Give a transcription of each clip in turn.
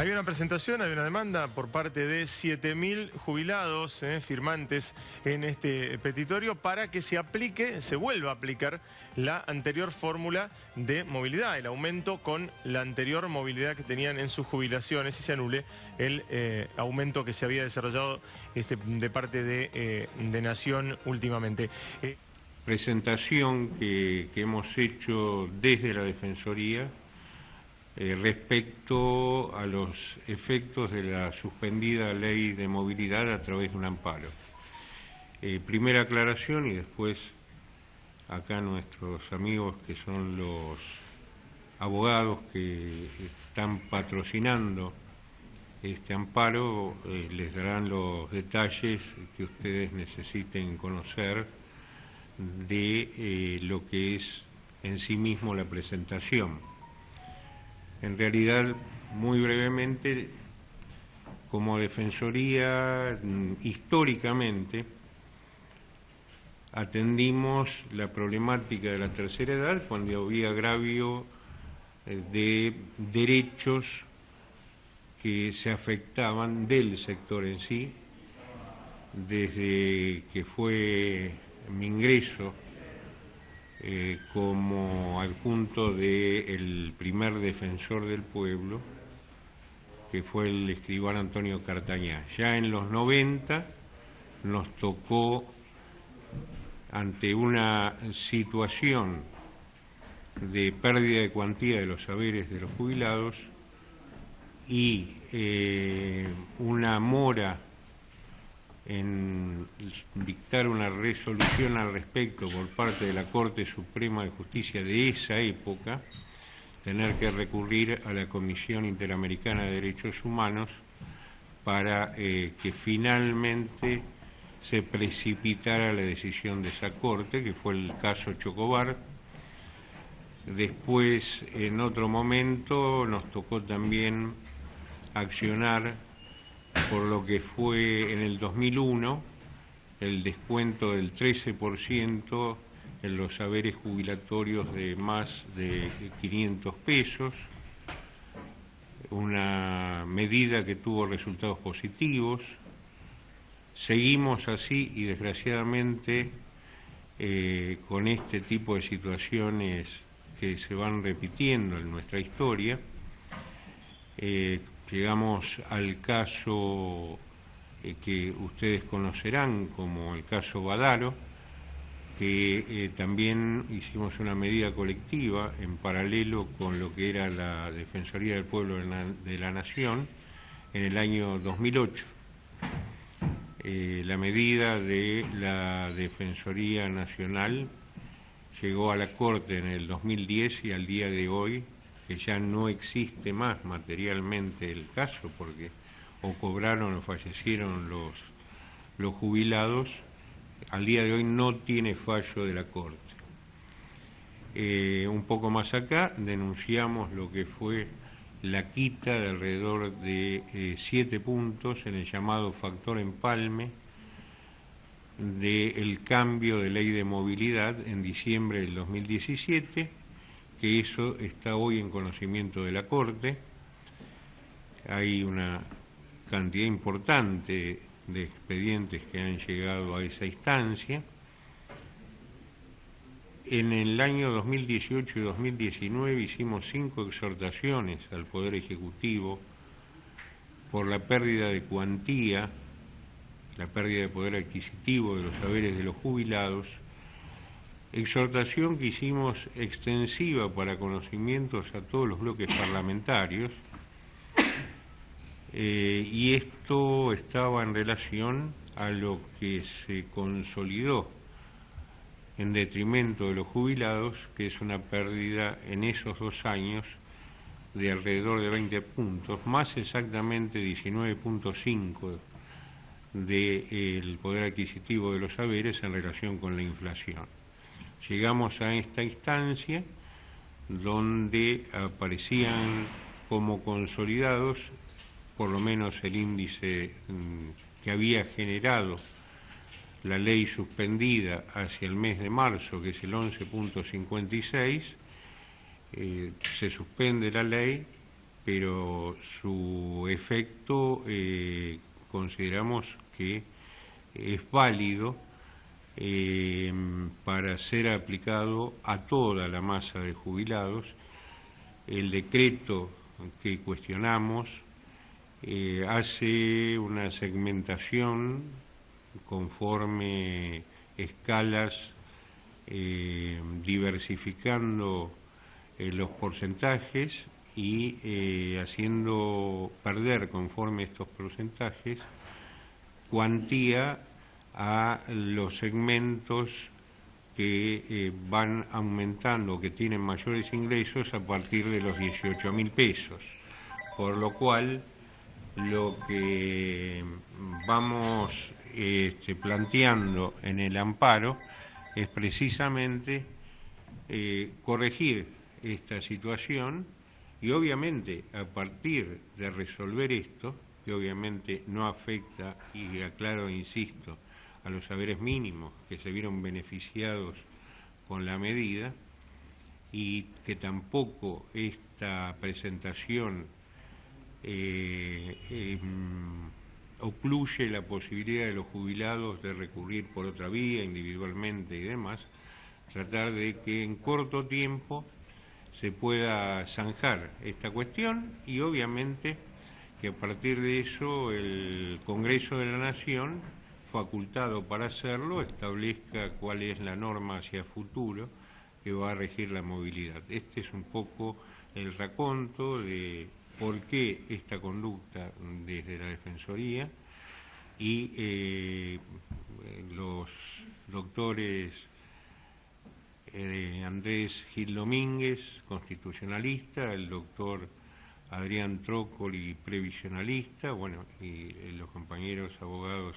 Hay una presentación, hay una demanda por parte de 7.000 jubilados firmantes en este petitorio para que se aplique, se vuelva a aplicar la anterior fórmula de movilidad, el aumento con la anterior movilidad que tenían en sus jubilaciones y se anule el aumento que se había desarrollado de parte de Nación últimamente. Presentación que hemos hecho desde la Defensoría respecto a los efectos de la suspendida ley de movilidad a través de un amparo. Primera aclaración y después acá nuestros amigos que son los abogados que están patrocinando este amparo les darán los detalles que ustedes necesiten conocer de lo que es en sí mismo la presentación. En realidad, muy brevemente, como Defensoría, históricamente, atendimos la problemática de la tercera edad cuando había agravio de derechos que se afectaban del sector en sí, desde que fue mi ingreso como adjunto del primer defensor del pueblo, que fue el escribano Antonio Cartañá. Ya en los 90 nos tocó, ante una situación de pérdida de cuantía de los saberes de los jubilados y una mora en dictar una resolución al respecto por parte de la Corte Suprema de Justicia de esa época, tener que recurrir a la Comisión Interamericana de Derechos Humanos para que finalmente se precipitara la decisión de esa Corte, que fue el caso Chocobar. Después, en otro momento, nos tocó también accionar por lo que fue en el 2001 el descuento del 13% en los saberes jubilatorios de más de 500 pesos, una medida que tuvo resultados positivos. Seguimos así y desgraciadamente con este tipo de situaciones que se van repitiendo en nuestra historia. Llegamos al caso que ustedes conocerán como el caso Badaro, que también hicimos una medida colectiva en paralelo con lo que era la Defensoría del Pueblo de la Nación en el año 2008. La medida de la Defensoría Nacional llegó a la Corte en el 2010 y al día de hoy, que ya no existe más materialmente el caso porque o cobraron o fallecieron los jubilados, al día de hoy no tiene fallo de la Corte. Un poco más acá denunciamos lo que fue la quita de alrededor de 7 puntos en el llamado factor empalme del cambio de ley de movilidad en diciembre del 2017, que eso está hoy en conocimiento de la Corte. Hay una cantidad importante de expedientes que han llegado a esa instancia. En el año 2018 y 2019 hicimos 5 exhortaciones al Poder Ejecutivo por la pérdida de cuantía, la pérdida de poder adquisitivo de los saberes de los jubilados, exhortación que hicimos extensiva para conocimientos a todos los bloques parlamentarios, y esto estaba en relación a lo que se consolidó en detrimento de los jubilados, que es una pérdida en esos 2 años de alrededor de 20 puntos, más exactamente 19.5 del poder adquisitivo de los saberes en relación con la inflación. Llegamos a esta instancia donde aparecían como consolidados, por lo menos el índice que había generado la ley suspendida hacia el mes de marzo, que es el 11.56, se suspende la ley pero su efecto consideramos que es válido para ser aplicado a toda la masa de jubilados. El decreto que cuestionamos hace una segmentación conforme escalas, diversificando los porcentajes y haciendo perder conforme estos porcentajes cuantía a los segmentos que van aumentando, que tienen mayores ingresos a partir de los 18.000 pesos, por lo cual lo que vamos planteando en el amparo es precisamente corregir esta situación y obviamente a partir de resolver esto, que obviamente no afecta, y aclaro e insisto, a los saberes mínimos que se vieron beneficiados con la medida, y que tampoco esta presentación ocluye la posibilidad de los jubilados de recurrir por otra vía, individualmente y demás, tratar de que en corto tiempo se pueda zanjar esta cuestión y obviamente que a partir de eso el Congreso de la Nación, facultado para hacerlo, establezca cuál es la norma hacia futuro que va a regir la movilidad. Este es un poco el raconto de por qué esta conducta desde la Defensoría y los doctores Andrés Gil Domínguez, constitucionalista, el doctor Adrián Trócoli, previsionalista, bueno, y los compañeros abogados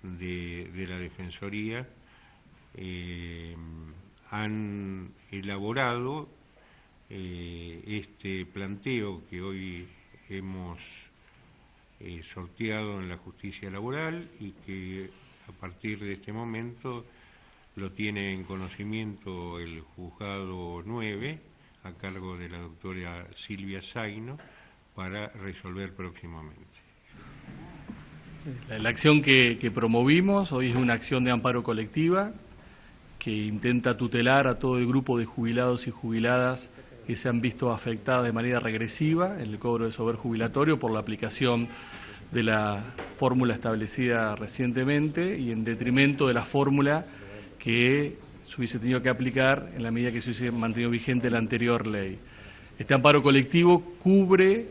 de la Defensoría han elaborado este planteo que hoy hemos sorteado en la justicia laboral y que a partir de este momento lo tiene en conocimiento el juzgado 9 a cargo de la doctora Silvia Zaino para resolver próximamente. La acción que promovimos hoy es una acción de amparo colectiva que intenta tutelar a todo el grupo de jubilados y jubiladas que se han visto afectadas de manera regresiva en el cobro de saber jubilatorio por la aplicación de la fórmula establecida recientemente y en detrimento de la fórmula que se hubiese tenido que aplicar en la medida que se hubiese mantenido vigente la anterior ley. Este amparo colectivo cubre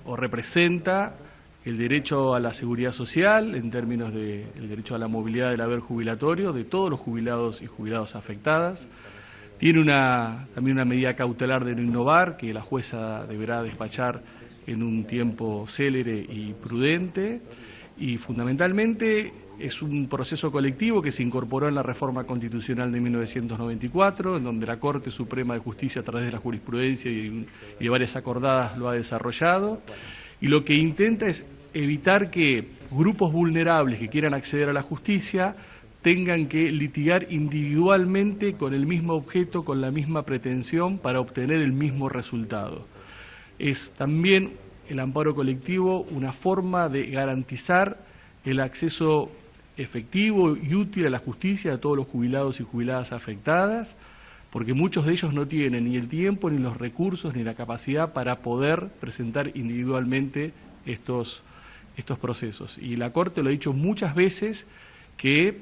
o representa el derecho a la seguridad social en términos del derecho a la movilidad del haber jubilatorio de todos los jubilados y jubiladas afectadas. Tiene también una medida cautelar de no innovar que la jueza deberá despachar en un tiempo célere y prudente y fundamentalmente es un proceso colectivo que se incorporó en la reforma constitucional de 1994, en donde la Corte Suprema de Justicia a través de la jurisprudencia y de varias acordadas lo ha desarrollado. Y lo que intenta es evitar que grupos vulnerables que quieran acceder a la justicia tengan que litigar individualmente con el mismo objeto, con la misma pretensión para obtener el mismo resultado. Es también el amparo colectivo una forma de garantizar el acceso efectivo y útil a la justicia a todos los jubilados y jubiladas afectadas, porque muchos de ellos no tienen ni el tiempo, ni los recursos, ni la capacidad para poder presentar individualmente estos procesos. Y la Corte lo ha dicho muchas veces que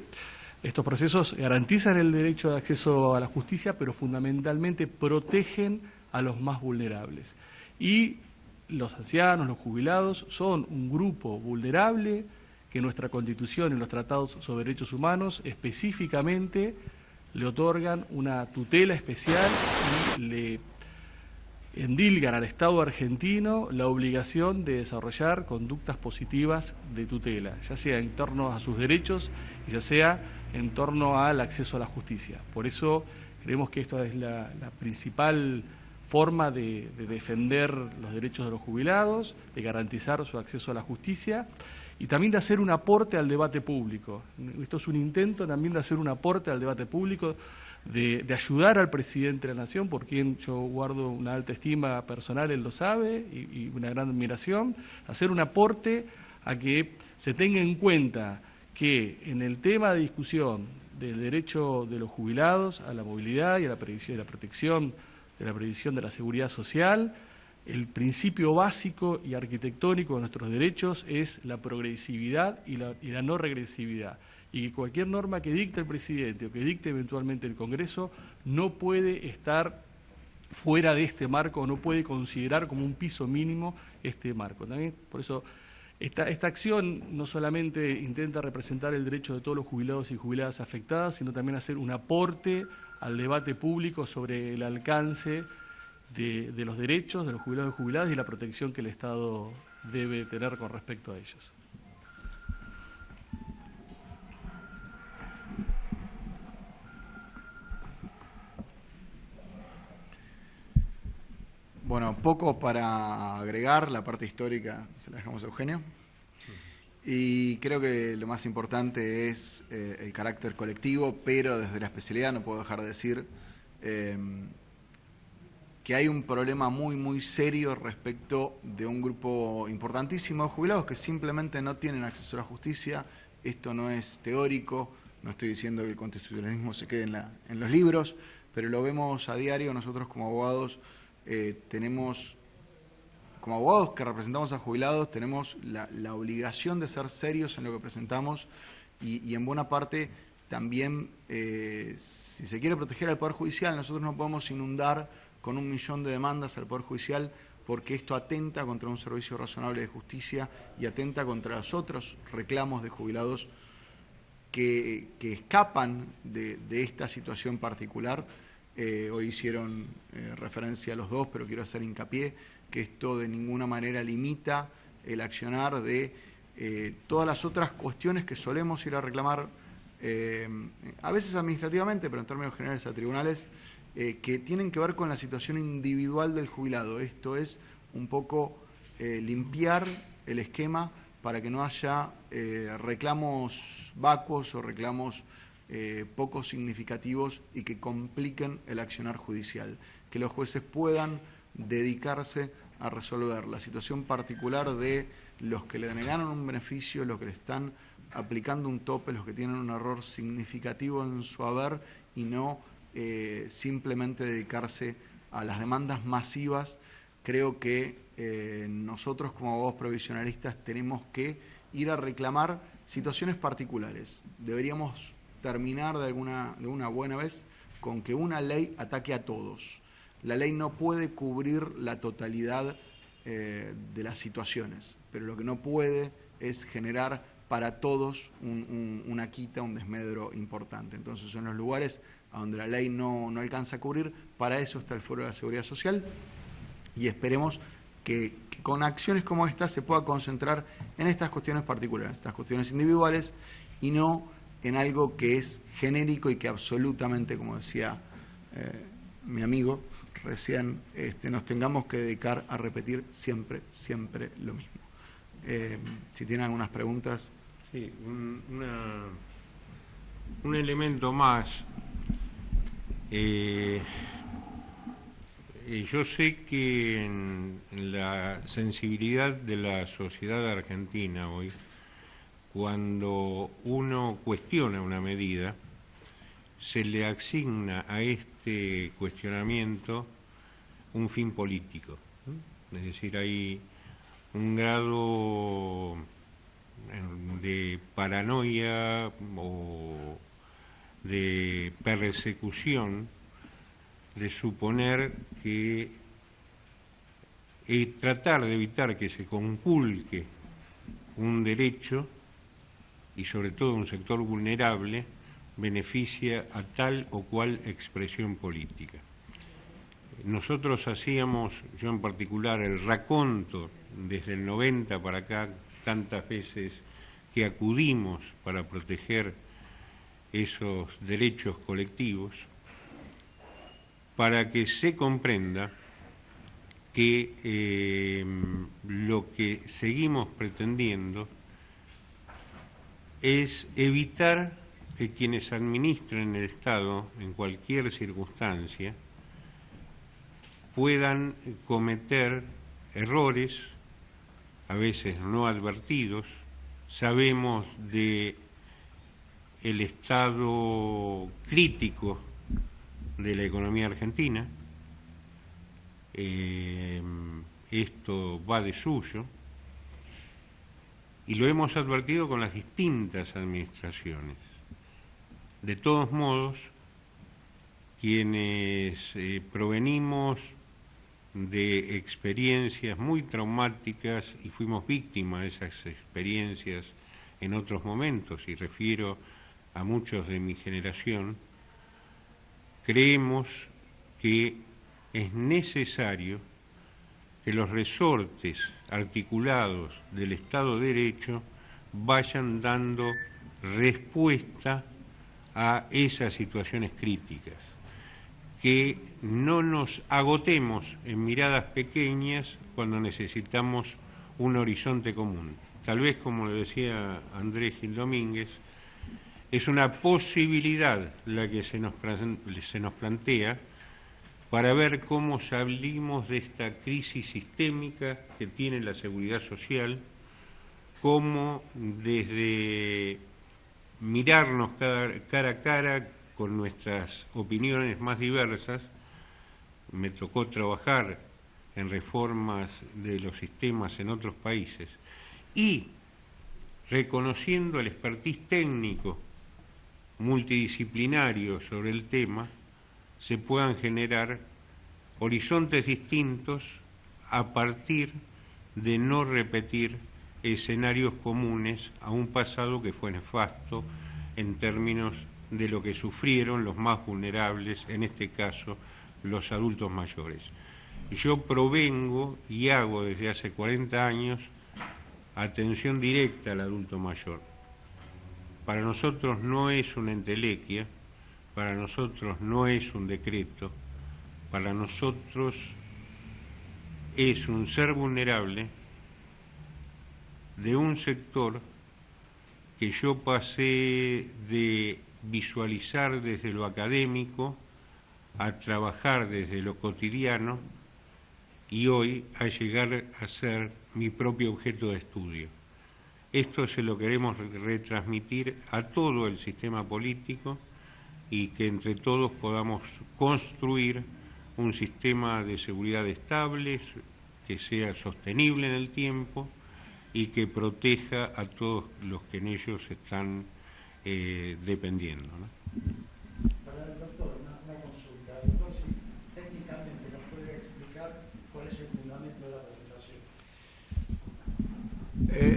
estos procesos garantizan el derecho de acceso a la justicia, pero fundamentalmente protegen a los más vulnerables. Y los ancianos, los jubilados, son un grupo vulnerable que nuestra Constitución y los tratados sobre derechos humanos específicamente le otorgan una tutela especial y le endilgan al Estado argentino la obligación de desarrollar conductas positivas de tutela, ya sea en torno a sus derechos y ya sea en torno al acceso a la justicia. Por eso creemos que esta es la principal forma de defender los derechos de los jubilados, de garantizar su acceso a la justicia y también de hacer un aporte al debate público. Esto es un intento también de hacer un aporte al debate público, de ayudar al presidente de la Nación, por quien yo guardo una alta estima personal, él lo sabe, y una gran admiración, hacer un aporte a que se tenga en cuenta que en el tema de discusión del derecho de los jubilados a la movilidad y a la protección de la previsión de la seguridad social, el principio básico y arquitectónico de nuestros derechos es la progresividad y la no regresividad. Y que cualquier norma que dicte el presidente o que dicte eventualmente el Congreso no puede estar fuera de este marco, no puede considerar como un piso mínimo este marco. También, por eso, esta acción no solamente intenta representar el derecho de todos los jubilados y jubiladas afectadas, sino también hacer un aporte al debate público sobre el alcance de los derechos de los jubilados y jubiladas y la protección que el Estado debe tener con respecto a ellos. Bueno, poco para agregar, la parte histórica se la dejamos a Eugenio. Y creo que lo más importante es el carácter colectivo, pero desde la especialidad no puedo dejar de decir que hay un problema muy serio respecto de un grupo importantísimo de jubilados que simplemente no tienen acceso a la justicia. Esto no es teórico, no estoy diciendo que el constitucionalismo se quede en los libros, pero lo vemos a diario. Nosotros como abogados tenemos, como abogados que representamos a jubilados, tenemos la obligación de ser serios en lo que presentamos y en buena parte también, si se quiere proteger al Poder Judicial, nosotros no podemos inundar con 1 millón de demandas al Poder Judicial porque esto atenta contra un servicio razonable de justicia y atenta contra los otros reclamos de jubilados que escapan de esta situación particular. Hoy hicieron referencia a los dos, pero quiero hacer hincapié que esto de ninguna manera limita el accionar de todas las otras cuestiones que solemos ir a reclamar, a veces administrativamente, pero en términos generales a tribunales, que tienen que ver con la situación individual del jubilado. Esto es un poco limpiar el esquema para que no haya reclamos vacuos o reclamos poco significativos y que compliquen el accionar judicial, que los jueces puedan dedicarse a resolver la situación particular de los que le denegaron un beneficio, los que le están aplicando un tope, los que tienen un error significativo en su haber y no simplemente dedicarse a las demandas masivas. Creo que nosotros como abogados provisionalistas tenemos que ir a reclamar situaciones particulares. Deberíamos terminar de una buena vez con que una ley ataque a todos. La ley no puede cubrir la totalidad de las situaciones, pero lo que no puede es generar para todos una quita, un desmedro importante. Entonces, en los lugares a donde la ley no alcanza a cubrir, para eso está el Foro de la Seguridad Social y esperemos que con acciones como esta se pueda concentrar en estas cuestiones particulares, estas cuestiones individuales y no en algo que es genérico y que absolutamente, como decía mi amigo recién, nos tengamos que dedicar a repetir siempre lo mismo. Si tienen algunas preguntas. Sí, un elemento más. Yo sé que en la sensibilidad de la sociedad argentina hoy, cuando uno cuestiona una medida, se le asigna a este cuestionamiento un fin político. Es decir, hay un grado de paranoia o de persecución de suponer que tratar de evitar que se conculque un derecho y sobre todo un sector vulnerable beneficia a tal o cual expresión política. Nosotros hacíamos, yo en particular, el raconto desde el 90 para acá, tantas veces que acudimos para proteger esos derechos colectivos, para que se comprenda que lo que seguimos pretendiendo es evitar que quienes administren el Estado en cualquier circunstancia puedan cometer errores, a veces no advertidos. Sabemos de el estado crítico de la economía argentina, esto va de suyo, y lo hemos advertido con las distintas administraciones. De todos modos, quienes provenimos de experiencias muy traumáticas y fuimos víctimas de esas experiencias en otros momentos, y refiero a muchos de mi generación, creemos que es necesario que los resortes articulados del Estado de Derecho vayan dando respuesta a esas situaciones críticas, que no nos agotemos en miradas pequeñas cuando necesitamos un horizonte común. Tal vez, como le decía Andrés Gil Domínguez, es una posibilidad la que se nos plantea para ver cómo salimos de esta crisis sistémica que tiene la seguridad social, cómo desde mirarnos cara a cara con nuestras opiniones más diversas. Me tocó trabajar en reformas de los sistemas en otros países y reconociendo el expertise técnico multidisciplinario sobre el tema, se puedan generar horizontes distintos a partir de no repetir escenarios comunes a un pasado que fue nefasto en términos de lo que sufrieron los más vulnerables, en este caso los adultos mayores. Yo provengo y hago desde hace 40 años atención directa al adulto mayor. Para nosotros no es una entelequia, para nosotros no es un decreto, para nosotros es un ser vulnerable de un sector que yo pasé de visualizar desde lo académico a trabajar desde lo cotidiano y hoy a llegar a ser mi propio objeto de estudio. Esto se lo queremos retransmitir a todo el sistema político y que entre todos podamos construir un sistema de seguridad estable, que sea sostenible en el tiempo y que proteja a todos los que en ellos están dependiendo, ¿no? Para el doctor, una consulta. Doctor, si técnicamente nos puede explicar cuál es el fundamento de la presentación.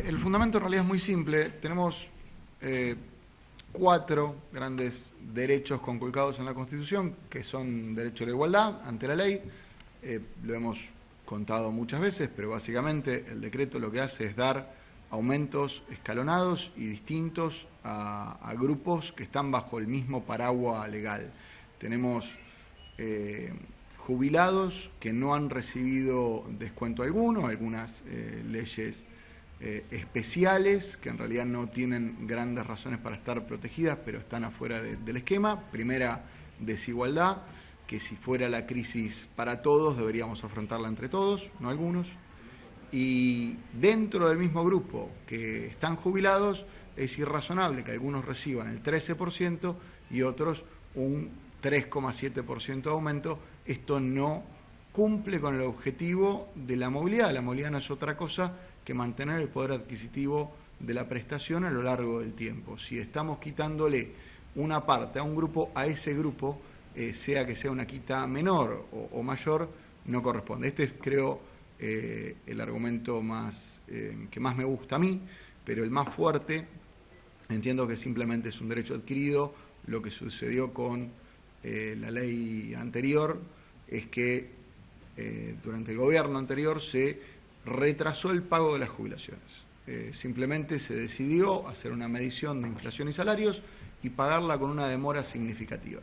El fundamento en realidad es muy simple. Tenemos 4 grandes derechos conculcados en la Constitución, que son derecho a la igualdad ante la ley. Lo hemos contado muchas veces, pero básicamente el decreto lo que hace es dar aumentos escalonados y distintos a grupos que están bajo el mismo paraguas legal. Tenemos jubilados que no han recibido descuento alguno, algunas leyes especiales que en realidad no tienen grandes razones para estar protegidas, pero están afuera del esquema. Primera desigualdad, que si fuera la crisis para todos deberíamos afrontarla entre todos, no algunos. Y dentro del mismo grupo que están jubilados es irrazonable que algunos reciban el 13% y otros un 3,7% de aumento. Esto no cumple con el objetivo de la movilidad. La movilidad no es otra cosa que mantener el poder adquisitivo de la prestación a lo largo del tiempo. Si estamos quitándole una parte a un grupo, a ese grupo, sea que sea una quita menor o mayor, no corresponde. Este es, creo, el argumento más que más me gusta a mí, pero el más fuerte, entiendo que simplemente es un derecho adquirido. Lo que sucedió con la ley anterior es que durante el gobierno anterior se retrasó el pago de las jubilaciones. Simplemente se decidió hacer una medición de inflación y salarios y pagarla con una demora significativa.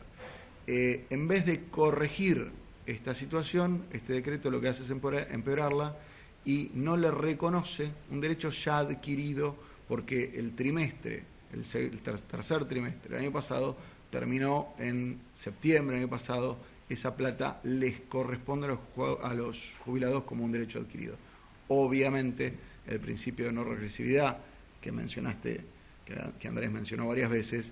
En vez de corregir esta situación, este decreto lo que hace es empeorarla y no le reconoce un derecho ya adquirido, porque el trimestre el tercer trimestre del año pasado, terminó en septiembre del año pasado. Esa plata les corresponde a los jubilados como un derecho adquirido. Obviamente, el principio de no regresividad que mencionaste, que Andrés mencionó varias veces,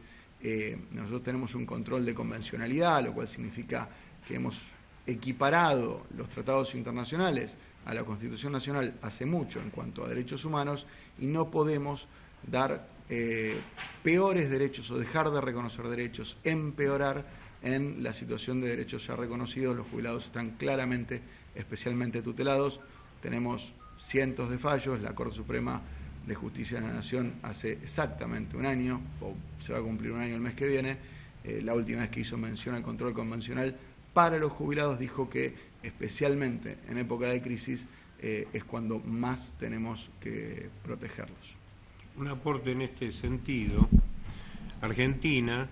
nosotros tenemos un control de convencionalidad, lo cual significa que hemos equiparado los tratados internacionales a la Constitución Nacional hace mucho en cuanto a derechos humanos, y no podemos dar peores derechos o dejar de reconocer derechos, empeorar en la situación de derechos ya reconocidos. Los jubilados están claramente, especialmente tutelados. Tenemos cientos de fallos. La Corte Suprema de Justicia de la Nación hace exactamente un año, o se va a cumplir un año el mes que viene, la última vez que hizo mención al control convencional para los jubilados, dijo que especialmente en época de crisis es cuando más tenemos que protegerlos. Un aporte en este sentido: Argentina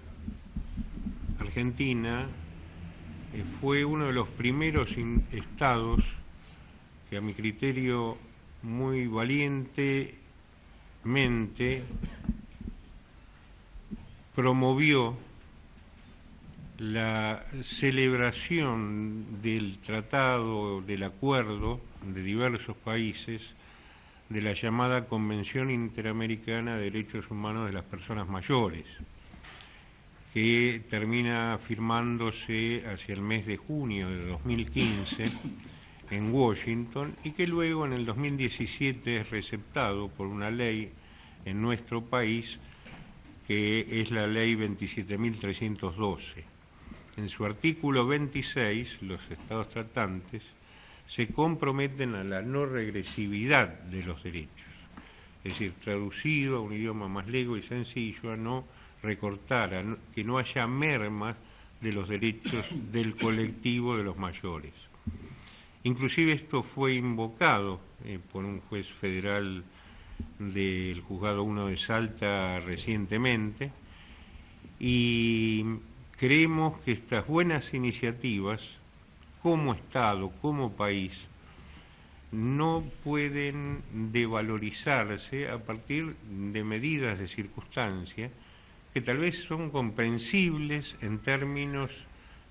fue uno de los primeros estados que, a mi criterio, muy valientemente promovió la celebración del tratado, del acuerdo de diversos países de la llamada Convención Interamericana de Derechos Humanos de las Personas Mayores, que termina firmándose hacia el mes de junio de 2015 en Washington, y que luego en el 2017 es receptado por una ley en nuestro país, que es la Ley 27.312. En su artículo 26, los estados tratantes se comprometen a la no regresividad de los derechos, es decir, traducido a un idioma más lego y sencillo, a no recortar, que no haya mermas de los derechos del colectivo de los mayores. Inclusive esto fue invocado por un juez federal del Juzgado 1 de Salta recientemente, y creemos que estas buenas iniciativas, como Estado, como país, no pueden devalorizarse a partir de medidas de circunstancia que tal vez son comprensibles en términos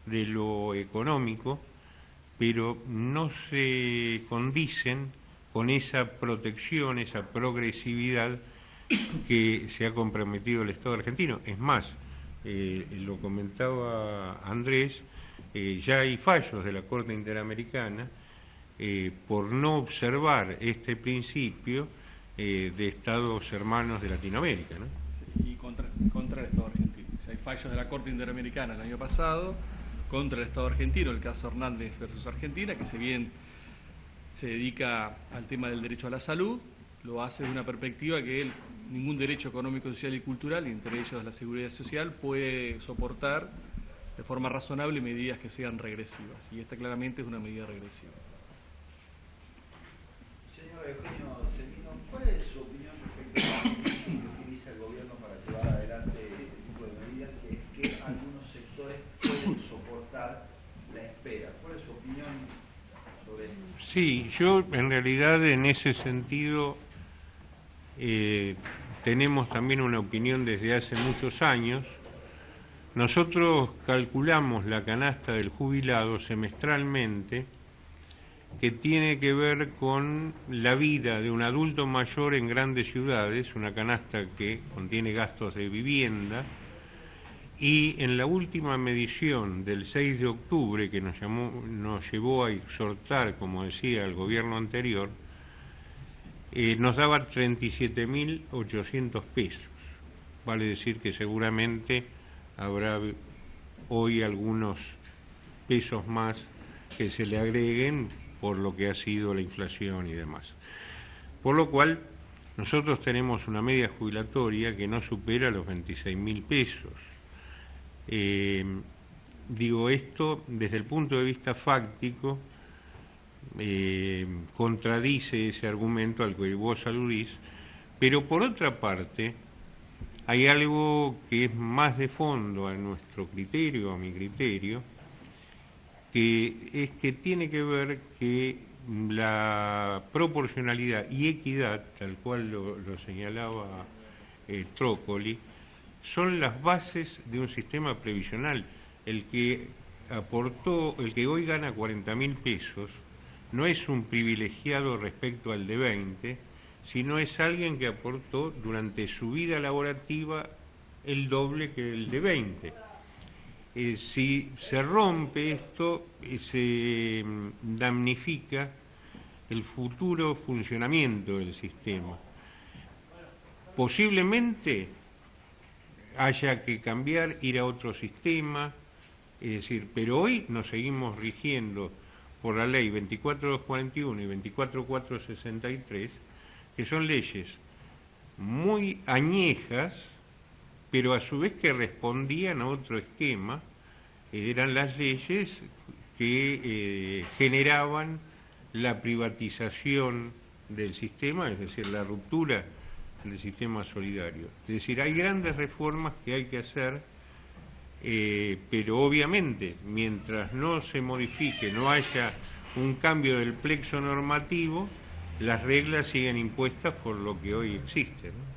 de lo económico, pero no se condicen con esa protección, esa progresividad que se ha comprometido el Estado argentino. Es más, lo comentaba Andrés, ya hay fallos de la Corte Interamericana por no observar este principio de Estados hermanos de Latinoamérica, ¿no? Y contra el Estado argentino. O sea, hay fallos de la Corte Interamericana el año pasado contra el Estado argentino, el caso Hernández versus Argentina, que si bien se dedica al tema del derecho a la salud, lo hace de una perspectiva que ningún derecho económico, social y cultural, y entre ellos la seguridad social, puede soportar de forma razonable medidas que sean regresivas, y esta claramente es una medida regresiva. Señor Eugenio Celino, ¿cuál es su opinión respecto a la que utiliza el gobierno para llevar adelante este tipo de medidas, que es que algunos sectores pueden soportar la espera? ¿Cuál es su opinión sobre esto? Sí, yo en realidad en ese sentido tenemos también una opinión desde hace muchos años. Nosotros calculamos la canasta del jubilado semestralmente, que tiene que ver con la vida de un adulto mayor en grandes ciudades, una canasta que contiene gastos de vivienda, y en la última medición del 6 de octubre, que nos llevó a exhortar, como decía el gobierno anterior, nos daba 37.800 pesos. Vale decir que seguramente habrá hoy algunos pesos más que se le agreguen por lo que ha sido la inflación y demás. Por lo cual, nosotros tenemos una media jubilatoria que no supera los 26.000 pesos. Digo esto desde el punto de vista fáctico, contradice ese argumento al que vos aludís, pero por otra parte hay algo que es más de fondo a nuestro criterio, a mi criterio, que es que tiene que ver que la proporcionalidad y equidad, tal cual lo señalaba Trócoli, son las bases de un sistema previsional. El que hoy gana 40.000 pesos no es un privilegiado respecto al de 20, sino es alguien que aportó durante su vida laborativa el doble que el de 20. Si se rompe esto, se damnifica el futuro funcionamiento del sistema. Posiblemente haya que cambiar, ir a otro sistema, es decir, pero hoy nos seguimos rigiendo por la ley 24241 y 24463, que son leyes muy añejas, pero a su vez que respondían a otro esquema. Eran las leyes que generaban la privatización del sistema, es decir, la ruptura del sistema solidario. Es decir, hay grandes reformas que hay que hacer, pero obviamente, mientras no se modifique, no haya un cambio del plexo normativo, las reglas siguen impuestas por lo que hoy existe, ¿no?